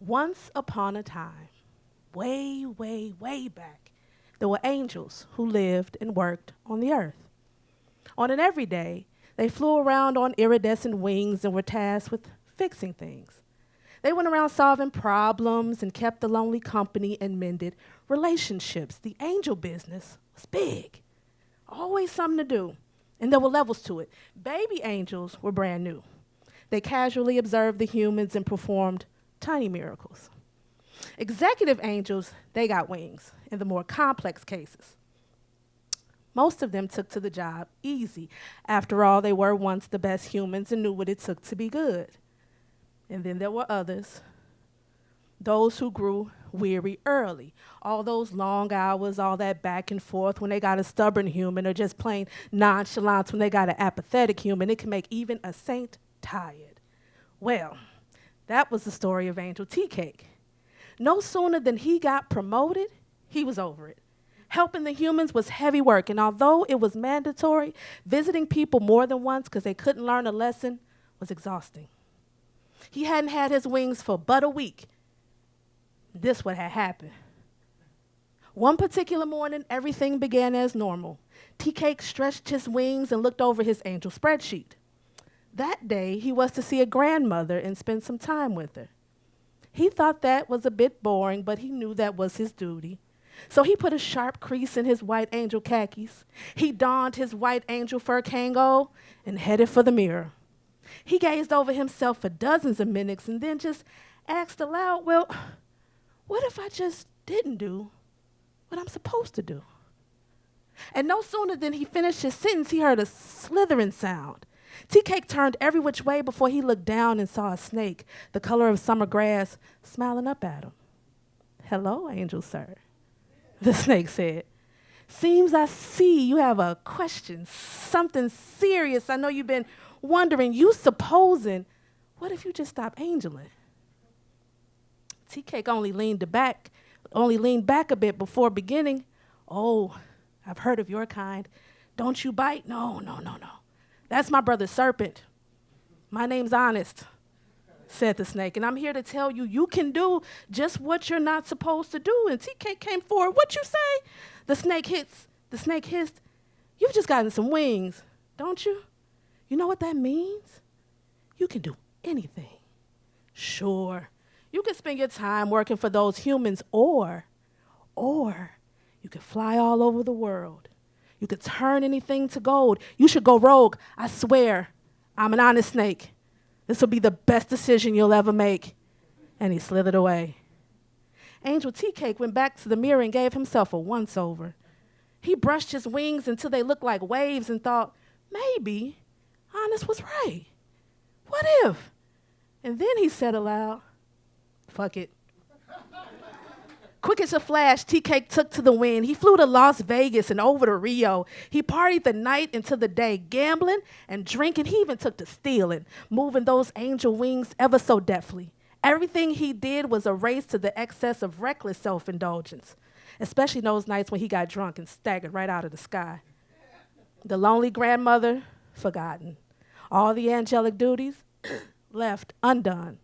Once upon a time, way, way, way back, there were angels who lived and worked on the earth. On an everyday, they flew around on iridescent wings and were tasked with fixing things. They went around solving problems and kept the lonely company and mended relationships. The angel business was big, always something to do, and there were levels to it. Baby angels were brand new. They casually observed the humans and performed tiny miracles. Executive angels, they got wings in the more complex cases. Most of them took to the job easy. After all, they were once the best humans and knew what it took to be good. And then there were others, those who grew weary early. All those long hours, all that back and forth when they got a stubborn human, or just plain nonchalant when they got an apathetic human, it can make even a saint tired. Well, that was the story of Angel Teacake. No sooner than he got promoted, he was over it. Helping the humans was heavy work, and although it was mandatory, visiting people more than once because they couldn't learn a lesson was exhausting. He hadn't had his wings for but a week. This what had happened. One particular morning, everything began as normal. Teacake stretched his wings and looked over his angel spreadsheet. That day, he was to see a grandmother and spend some time with her. He thought that was a bit boring, but he knew that was his duty. So he put a sharp crease in his white angel khakis. He donned his white angel fur kango and headed for the mirror. He gazed over himself for dozens of minutes and then just asked aloud, well, what if I just didn't do what I'm supposed to do? And no sooner than he finished his sentence, he heard a slithering sound. Teacake turned every which way before he looked down and saw a snake, the color of summer grass, smiling up at him. Hello, angel sir, the snake said. Seems I see you have a question, something serious. I know you've been wondering, you supposing, what if you just stop angeling? Teacake only leaned back a bit before beginning. Oh, I've heard of your kind. Don't you bite? No. That's my brother Serpent. My name's Honest, said the snake, and I'm here to tell you, you can do just what you're not supposed to do. And Teacake came forward. What you say? The snake hissed. You've just gotten some wings, don't you? You know what that means? You can do anything. Sure, you can spend your time working for those humans, or you can fly all over the world. You could turn anything to gold. You should go rogue. I swear, I'm an honest snake. This will be the best decision you'll ever make. And he slithered away. Angel Teacake went back to the mirror and gave himself a once-over. He brushed his wings until they looked like waves and thought, maybe Honest was right. What if? And then he said aloud, fuck it. Quick as a flash, Teacake took to the wind. He flew to Las Vegas and over to Rio. He partied the night into the day, gambling and drinking. He even took to stealing, moving those angel wings ever so deftly. Everything he did was a race to the excess of reckless self-indulgence, especially those nights when he got drunk and staggered right out of the sky. The lonely grandmother, forgotten. All the angelic duties left undone.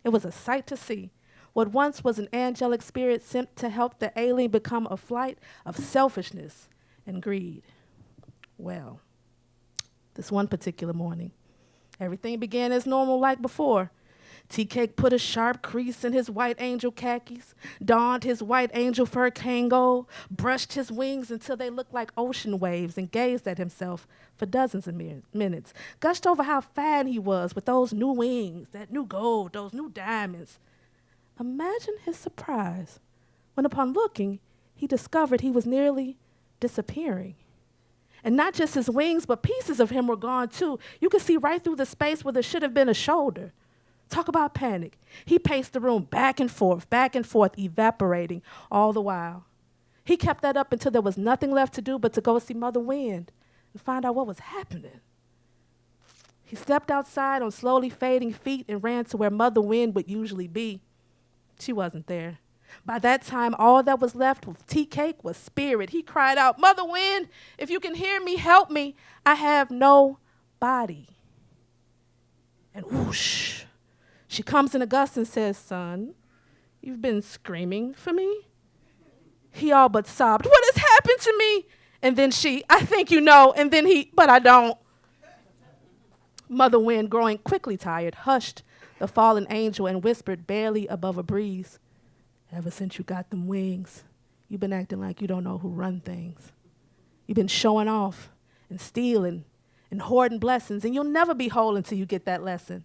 It was a sight to see. What once was an angelic spirit sent to help the alien become a flight of selfishness and greed. Well, this one particular morning, everything began as normal like before. Teacake put a sharp crease in his white angel khakis, donned his white angel fur kango, brushed his wings until they looked like ocean waves, and gazed at himself for dozens of minutes, gushed over how fine he was with those new wings, that new gold, those new diamonds. Imagine his surprise when, upon looking, he discovered he was nearly disappearing. And not just his wings, but pieces of him were gone too. You could see right through the space where there should have been a shoulder. Talk about panic. He paced the room back and forth, evaporating all the while. He kept that up until there was nothing left to do but to go see Mother Wind and find out what was happening. He stepped outside on slowly fading feet and ran to where Mother Wind would usually be. She wasn't there. By that time, all that was left with Teacake was spirit. He cried out, Mother Wind, if you can hear me, help me. I have no body. And whoosh, she comes in a gust and says, son, You've been screaming for me? He all but sobbed, what has happened to me? And then she, I think you know, and then he, but I don't. Mother Wind, growing quickly tired, hushed the fallen angel and whispered barely above a breeze, ever since you got them wings, you've been acting like you don't know who run things. You've been showing off and stealing and hoarding blessings, and you'll never be whole until you get that lesson.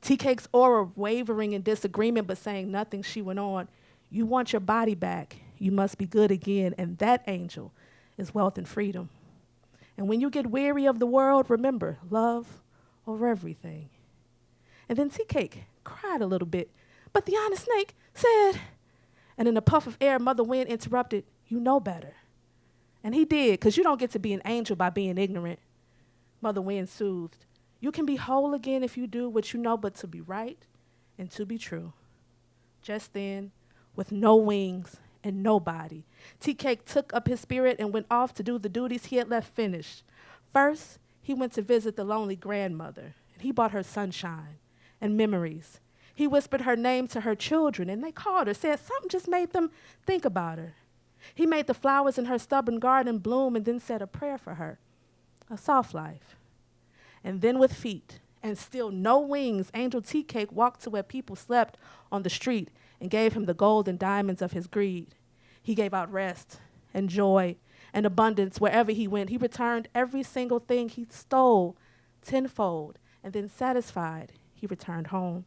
Teacake's aura wavering in disagreement but saying nothing, she went on, you want your body back, you must be good again, and that angel is wealth and freedom. And when you get weary of the world, remember, love over everything. And then Teacake cried a little bit, but the honest snake said, and in a puff of air, Mother Wind interrupted, you know better. And he did, because you don't get to be an angel by being ignorant. Mother Wind soothed, you can be whole again if you do what you know but to be right and to be true. Just then, with no wings and no body, Teacake took up his spirit and went off to do the duties he had left finished. First, he went to visit the lonely grandmother, and he brought her sunshine and memories. He whispered her name to her children, and they called her, said something just made them think about her. He made the flowers in her stubborn garden bloom and then said a prayer for her, a soft life. And then with feet and still no wings, Angel Teacake walked to where people slept on the street and gave him the gold and diamonds of his greed. He gave out rest and joy and abundance wherever he went. He returned every single thing he stole tenfold, and then satisfied, he returned home.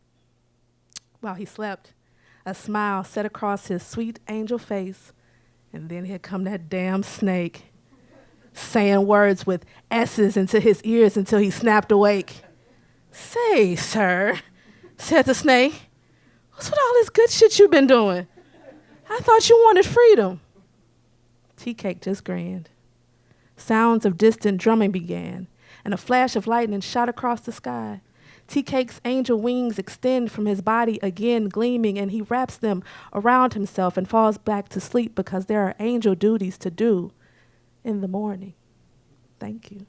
While he slept, a smile set across his sweet angel face, and then here come that damn snake, saying words with S's into his ears until he snapped awake. Say, sir, said the snake, what's with all this good shit you've been doing? I thought you wanted freedom. Teacake just grinned. Sounds of distant drumming began, and a flash of lightning shot across the sky. Teacake's angel wings extend from his body again, gleaming, and he wraps them around himself and falls back to sleep because there are angel duties to do in the morning. Thank you.